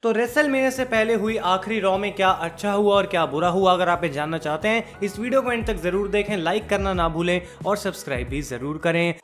तो रेसलमेनिया से पहले हुई आखिरी रॉ में क्या अच्छा हुआ और क्या बुरा हुआ, अगर आप ये जानना चाहते हैं इस वीडियो को एंड तक जरूर देखें, लाइक करना ना भूलें और सब्सक्राइब भी जरूर करें।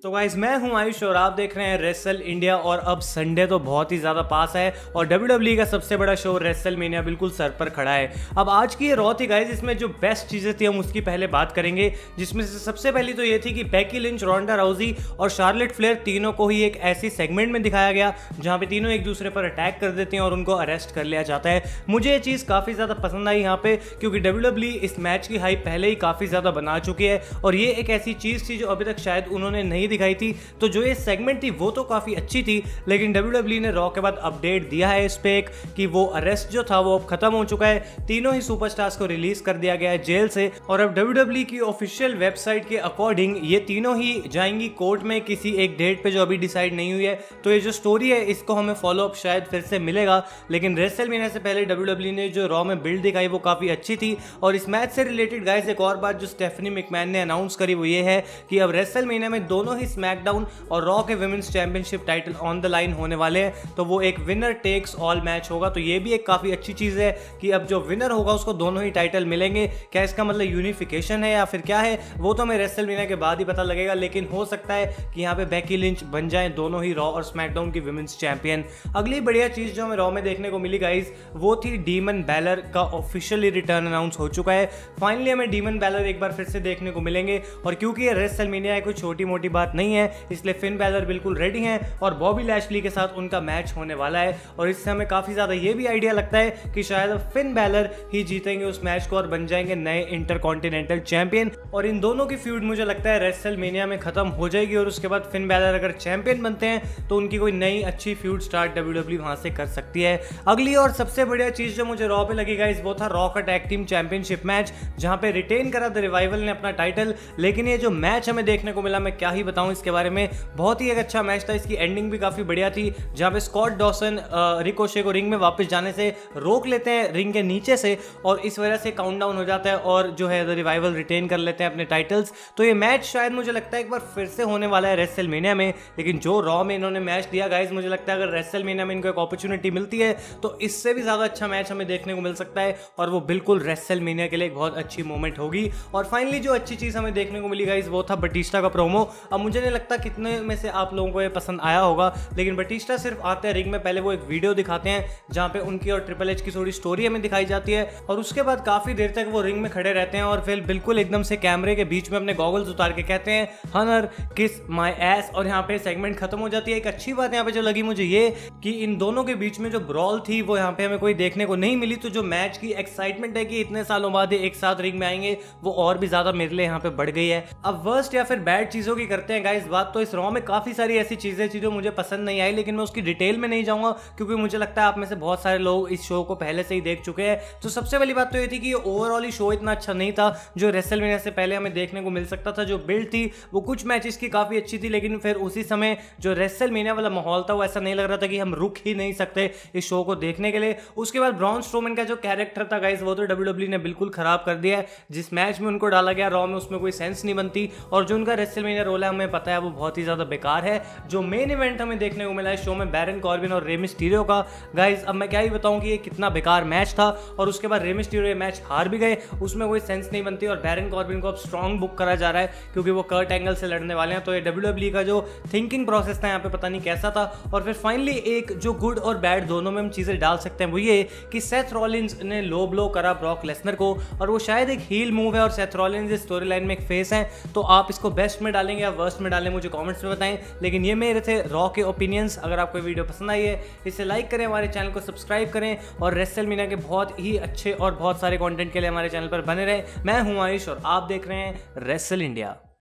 तो गाइस मैं हूं आयुष और आप देख रहे हैं रेसल इंडिया। और अब संडे तो बहुत ही ज़्यादा पास है और WWE का सबसे बड़ा शो रेसलमेनिया बिल्कुल सर पर खड़ा है। अब आज की ये रॉ थी गाइस, इसमें जो बेस्ट चीज़ें थी हम उसकी पहले बात करेंगे, जिसमें से सबसे पहली तो ये थी कि बेकी लिंच, रोंडा राउजी और शार्लेट फ्लेयर तीनों को ही एक ऐसी सेगमेंट में दिखाया गया जहाँ पे तीनों एक दूसरे पर अटैक कर देते हैं और उनको अरेस्ट कर लिया जाता है। मुझे ये चीज़ काफ़ी ज़्यादा पसंद आई यहाँ पे, क्योंकि WWE इस मैच की हाइप पहले ही काफ़ी ज़्यादा बना चुकी है और ये एक ऐसी चीज़ थी जो अभी तक शायद उन्होंने नहीं दिखाई थी। तो जो ये सेगमेंट थी वो तो काफी अच्छी थी, लेकिन WWE ने रॉ के बाद अपडेट दिया है इस पे कि वो अरेस्ट जो था वो अब खत्म हो चुका है। तीनों ही सुपरस्टार्स को रिलीज कर दिया गया है जेल से और अब WWE की ऑफिशियल वेबसाइट के अकॉर्डिंग ये तीनों ही जाएंगी कोर्ट में किसी एक डेट पे जो अभी डिसाइड नहीं हुई है। तो ये जो स्टोरी है इसको हमें फॉलो अप शायद फिर से मिलेगा, लेकिन रेसलमेनिया से पहले WWE ने जो रॉ में बिल्ड दिखाई वो काफी अच्छी थी। और इस मैच से रिलेटेड गाइस एक और बात जो स्टेफनी मैकमैन ने अनाउंस करी वो ये है कि अब रेसलमेनिया में दोनों ही स्मैकडाउन और रॉ के women's championship title on the line होने वाले हैं। तो वो एक विनर टेक्स ऑल मैच होगा। तो ये भी एक काफी अच्छी चीज है कि अब जो विनर होगा उसको दोनों ही टाइटल मिलेंगे। क्या इसका मतलब यूनिफिकेशन है या फिर क्या है वो तो हमें रेसलमेनिया के बाद ही पता लगेगा, लेकिन हो सकता है कि यहाँ पे बेकी लिंच बन जाए दोनों ही रॉ और स्मैकडाउन की विमेंस चैंपियन। अगली बढ़िया चीज जो हमें रॉ में देखने को मिली गाइस वो थी डीमन बैलर का ऑफिशियली रिटर्न अनाउंस हो चुका है। फाइनली हमें डीमन बैलर एक बार फिर से देखने को मिलेंगे और क्योंकि ये रेसलमेनिया कोई छोटी मोटी बात नहीं है इसलिए फिन बैलर बिल्कुल रेडी हैं और बॉबी लैशली के साथ उनका मैच होने वाला है। और इससे हमें काफी ज्यादा ये भी आइडिया लगता है कि शायद फिन बैलर ही जीतेंगे उस मैच को और बन जाएंगे नए इंटरकॉन्टिनेंटल चैंपियन। और इन दोनों की फ्यूड मुझे लगता है रेसलमेनिया में खत्म हो जाएगी और उसके बाद फिन बैलर अगर चैंपियन बनते हैं तो उनकी कोई नई अच्छी फ्यूड स्टार्ट WWE वहां से कर सकती है। अगली और सबसे बढ़िया चीज जो मुझे रॉ पे लगी गाइस वो था रॉ का टैग टीम चैंपियनशिप मैच, जहां पे रिटेन करा द रिवाइवल ने अपना टाइटल। लेकिन ये जो मैच हमें देखने को मिला मैं क्या ही बताऊं इसके बारे में, बहुत ही एक अच्छा मैच था। इसकी एंडिंग भी काफी बढ़िया थी जहां पे स्कॉट डॉसन रिकोशे को रिंग में वापस जाने से रोक लेते हैं रिंग के नीचे से और इस वजह से काउंटडाउन हो जाता है और जो है द रिवाइवल रिटेन कर लेते हैं अपने टाइटल्स। तो ये मैच शायद मुझे लगता है एक बार फिर से होने वाला है रेसलमेनिया में। लेकिन जो रॉ में इन्होंने मैच दिया गाइस मुझे लगता है अगर रेसलमेनिया में इनको एक अपॉर्चुनिटी मिलती है तो इससे भी ज्यादा अच्छा मैच हमें देखने को मिल सकता है और वो बिल्कुल रेसलमेनिया के लिए एक बहुत अच्छी मोमेंट होगी। और फाइनली जो अच्छी चीज हमें देखने को मिली गाइस वो था बटिस्टा का प्रोमो। अब मुझे नहीं लगता कितने में से आप लोगों को ये पसंद आया होगा, लेकिन बटिस्टा सिर्फ आते हैं रिंग में, पहले वो एक वीडियो दिखाते हैं जहां पे उनकी और ट्रिपल एच की थोड़ी स्टोरी हमें दिखाई जाती है और उसके बाद काफी देर तक वो रिंग में खड़े रहते हैं और फिर बिल्कुल एकदम से कैमरे के बीच में अपने गॉगल्स उतार के कहते हैं हनर किस माय एस और यहाँ पे सेगमेंट खत्म हो जाती है। एक अच्छी बात यहाँ पे जो लगी मुझे ये कि इन दोनों के बीच में जो ब्रॉल थी वो यहाँ पे हमें कोई देखने को नहीं मिली। तो जो मैच की एक्साइटमेंट है कि इतने सालों बाद एक साथ रिंग में आएंगे वो और भी ज्यादा मेरे लिए यहाँ पे बढ़ गई है। अब वर्स्ट या फिर बैड चीजों की करते हैं गाइस बात, तो इस रॉ में काफी सारी ऐसी चीजें जो मुझे पसंद नहीं आई, लेकिन मैं उसकी डिटेल में नहीं जाऊंगा क्योंकि मुझे लगता है आप में से बहुत सारे लोग इस शो को पहले से ही देख चुके हैं। तो सबसे पहली बात तो ये थी कि ओवरऑल ही शो इतना अच्छा नहीं था जो रेसलमेनिया से पहले हमें देखने को मिल सकता था। जो बिल्ड थी वो कुछ मैचेस की काफी अच्छी थी, लेकिन फिर उसी समय जो रेसलमेनिया वाला माहौल था वो ऐसा नहीं लग रहा था कि हम रुक ही नहीं सकते इस शो को देखने के लिए। उसके बाद ब्रॉन स्ट्रोमैन का जो कैरेक्टर था गाइस वो तो WWE ने बिल्कुल खराब कर दिया है। जिस मैच में उनको डाला गया रॉ में उसमें कोई सेंस नहीं बनती और जो उनका रेसलमेनिया रोल है हमें पता है वो बहुत ही ज्यादा बेकार है। जो मेन इवेंट हमें देखने को मिला है शो में बैरन कॉर्बिन और रे मिस्टीरियो का, गाइस अब मैं क्या ही बताऊं कि ये कितना बेकार मैच था। और उसके बाद रे मिस्टीरियो ये मैच हार भी गए, उसमें कोई सेंस नहीं बनती और बैरन कॉर्बिन को अब स्ट्रॉन्ग बुक करा जा रहा है क्योंकि वो कर्ट एंगल से लड़ने वाले हैं। तो ये WWE का जो थिंकिंग प्रोसेस था यहाँ पे पता नहीं कैसा था। और फिर फाइनली एक जो गुड और बैड दोनों में हम चीजें डाल सकते हैं वो ये कि सेथ रॉलिंस ने लो ब्लो करा ब्रॉक लेसनर को और वो शायद एक हील मूव है और सेथ रॉलिंस इस स्टोरी लाइन में एक फेस है। तो आप इसको बेस्ट में डालेंगे या वर्स्ट में डालें मुझे कॉमेंट्स में बताएं। लेकिन ये मेरे थे रॉ के ओपिनियंस। अगर आपको वीडियो पसंद आई है इसे लाइक करें, हमारे चैनल को सब्सक्राइब करें और रेसलमेनिया के बहुत ही अच्छे और बहुत सारे कंटेंट के लिए हमारे चैनल पर बने रहें। मैं हूं आयुष और आप देख रहे हैं रेसल इंडिया।